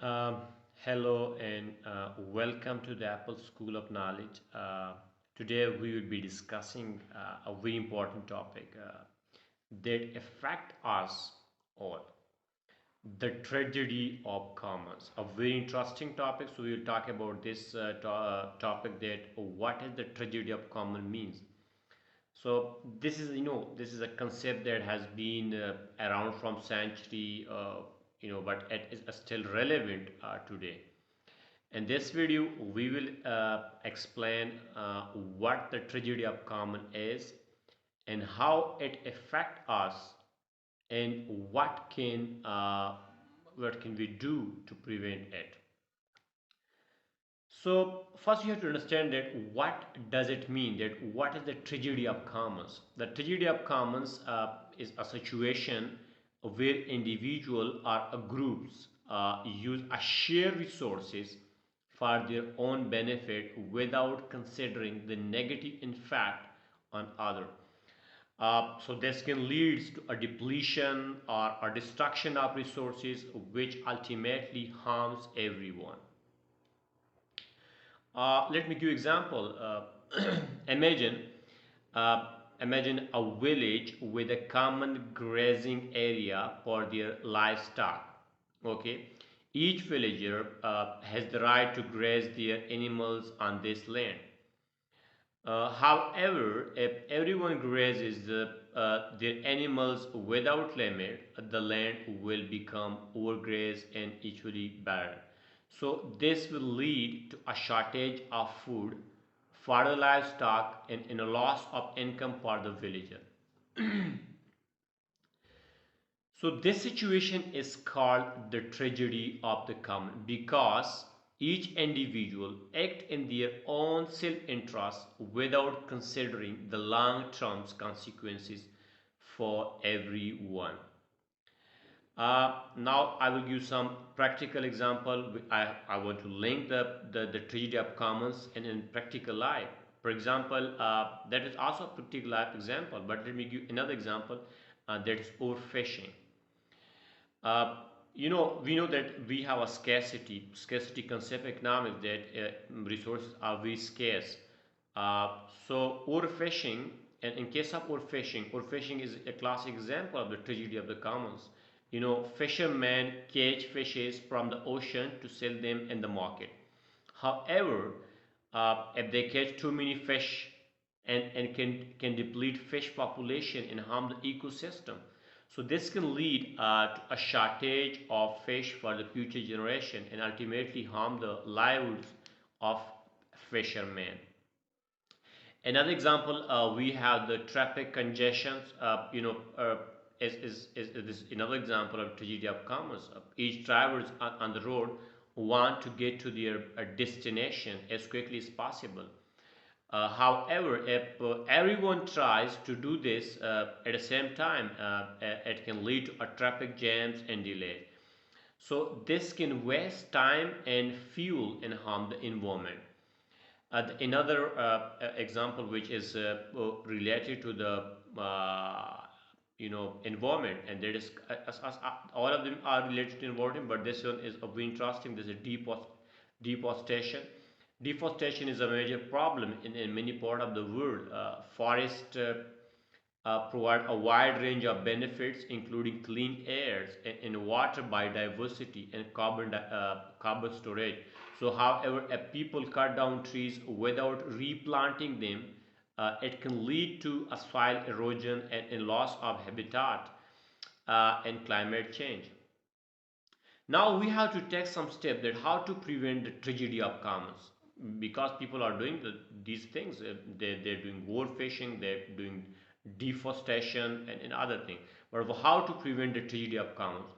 Um, Hello and welcome to the Apple School of Knowledge. Today we will be discussing a very important topic that affect us all, the tragedy of commerce. A very interesting topic. So we will talk about this topic, that what is the tragedy of commerce means. So this is a concept that has been around from century, but it is still relevant today. In this video, we will explain what the tragedy of common is and how it affects us, and what can we do to prevent it. So first you have to understand that what does it mean, that what is the tragedy of commons. The tragedy of commons is a situation where individual or groups use a shared resources for their own benefit without considering the negative impact on other. So this can lead to a depletion or a destruction of resources, which ultimately harms everyone. Let me give you example. Imagine, uh, imagine a village with a common grazing area for their livestock. Okay, each villager has the right to graze their animals on this land. However, if everyone grazes their animals without limit, the land will become overgrazed and equally barren. So this will lead to a shortage of food for the livestock, and a loss of income for the villager. So this situation is called the tragedy of the common, because each individual act in their own self-interest without considering the long-term consequences for everyone. Now I will give some practical example. I want to link the tragedy of commons in practical life. For example, that is also a practical life example, but let me give another example, that is overfishing. Uh, we know that we have a scarcity concept in economics, that resources are very scarce. So overfishing, and in case of overfishing is a classic example of the tragedy of the commons. Fishermen catch fishes from the ocean to sell them in the market. However, if they catch too many fish, and can deplete fish population and harm the ecosystem. So this can lead to a shortage of fish for the future generation, and ultimately harm the livelihoods of fishermen. Another example, we have the traffic congestions. Is another example of tragedy of commerce. Each drivers on the road want to get to their destination as quickly as possible. However, if everyone tries to do this at the same time, it can lead to a traffic jams and delays. So this can waste time and fuel and harm the environment. Another example, which is related to the environment, and that is all of them are related to environment, but this one is very interesting. This is deforestation. Deforestation is a major problem in many parts of the world. Forests provide a wide range of benefits, including clean air and water biodiversity and carbon storage. So, however, if people cut down trees without replanting them, it can lead to a soil erosion and loss of habitat and climate change. Now we have to take some steps that how to prevent the tragedy of commons, because people are doing these things. They're doing overfishing, they're doing deforestation, and other things. But how to prevent the tragedy of commons?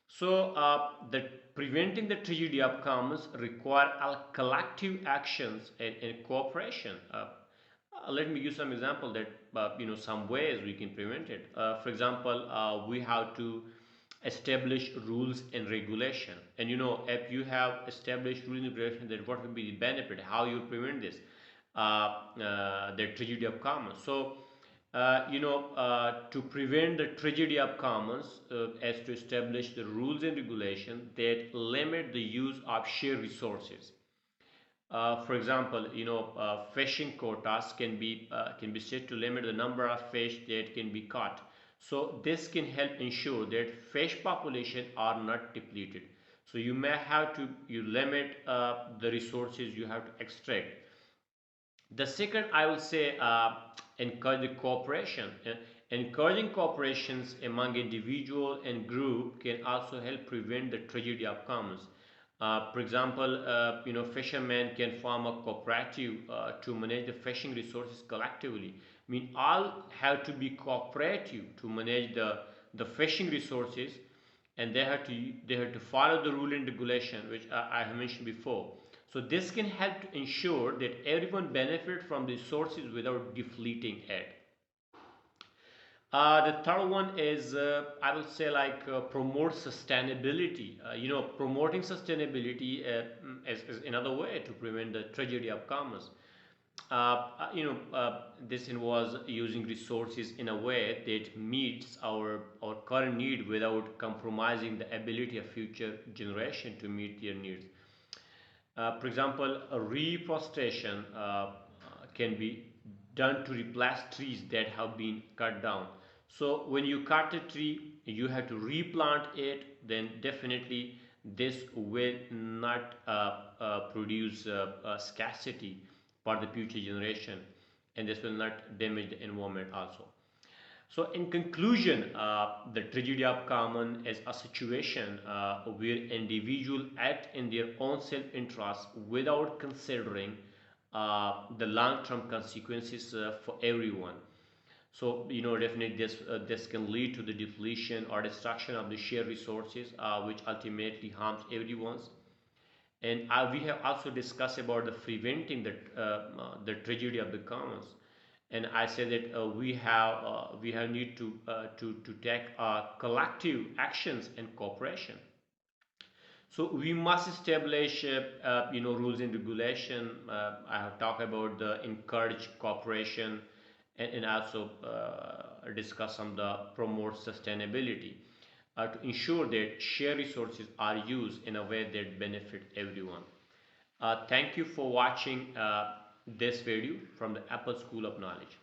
So the preventing the tragedy of commons require a collective actions and cooperation. Let me give some example that some ways we can prevent it. For example, we have to establish rules and regulation. And if you have established rules and regulation, then what will be the benefit? How you prevent this? The tragedy of commons. So To prevent the tragedy of commons, as to establish the rules and regulation that limit the use of shared resources. For example, fishing quotas can be set to limit the number of fish that can be caught. So this can help ensure that fish population are not depleted. So you may have to you limit the resources you have to extract. The second, I will say, encourage the cooperation. Encouraging cooperations among individual and group can also help prevent the tragedy of commons. For example, fishermen can form a cooperative to manage the fishing resources collectively. I mean, all have to be cooperative to manage the fishing resources, and they have to follow the rule and regulation which I have mentioned before. So this can help to ensure that everyone benefit from the resources without depleting it. The third one is, I will say, like, promote sustainability. Promoting sustainability is another way to prevent the tragedy of commons. This involves using resources in a way that meets our current need without compromising the ability of future generation to meet their needs. For example, a reforestation can be done to replace trees that have been cut down. So when you cut a tree, you have to replant it. Then definitely this will not produce scarcity for the future generation, and this will not damage the environment also. So, in conclusion, the tragedy of common is a situation where individuals act in their own self-interest without considering the long-term consequences for everyone. So, definitely this can lead to the depletion or destruction of the shared resources, which ultimately harms everyone's. And we have also discussed about the preventing the tragedy of the commons. And I say that we have need to take collective actions and cooperation. So we must establish rules and regulation. I have talked about the encourage cooperation, and also discuss on the promote sustainability to ensure that shared resources are used in a way that benefit everyone. Thank you for watching this video from the Apple School of Knowledge.